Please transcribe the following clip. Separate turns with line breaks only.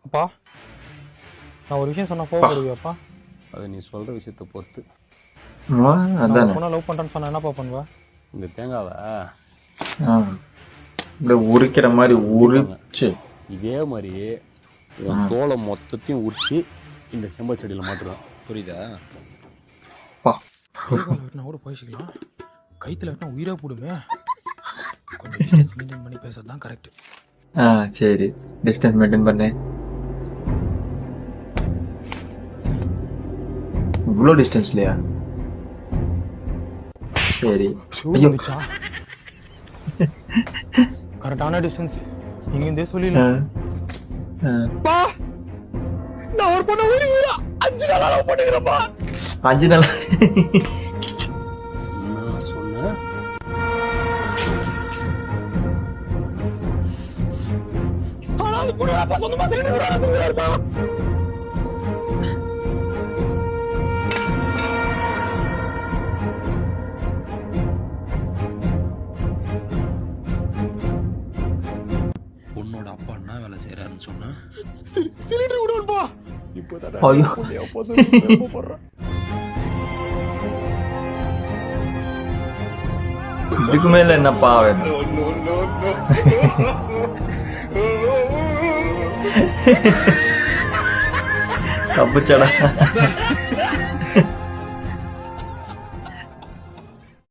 அப்பா நான் ஒரு விஷயம் சொன்னா
அப்பா.
போடுவியாப்பா?
அது நீ சொல்கிற விஷயத்தை பொறுத்து.
நான்
அதானே.
பொண்ணை லவ் பண்ணுறேன்னு சொன்னா என்னப்பா பண்ணுவ?
இந்த தேங்காவை
இப்படி உரிக்கிற மாதிரி உரிச்சு
இதே மாதிரி உன் தோலை மொத்தத்தையும் உரிச்சு இந்த செம்பல் செடியில் மாட்டுறான். புரியுதா?
கைகால வெட்டினா கூட போயிச்சிக்கலாம், கைத்தில் வெட்டினா உயிரே போடுமே. கொஞ்சம் டிஸ்டன்ஸ் மெயின்டைன் பண்ணி பேசுறது தான் கரெக்ட்.
சரி, டிஸ்டன்ஸ் மெயின்டைன் பண்ணு. இவ்வளோ டிஸ்டன்ஸ் இல்லையா? சரி. ஐயோ.
கரெக்டான டிஸ்டன்ஸ் இங்கிருந்தே சொல்லிடல. நான் ஒரு பொண்ணை உயிரா 5 நாளா லவ் பண்ணிக்கிறேன்ப்பா.
5 நாள்
நான் சொன்னேன்.
ஆனா அது பொண்ணு அப்பா சொந்தமா இருப்பா.
பொண்ணோட அப்பா என்ன வேலை செய்யறாருன்னு சொன்னா
சிலிண்டர் விடுவோம்பா.
ஐயோ. இதுக்கு மேல என்னப்பா வேணும்? தப்புச்சடா.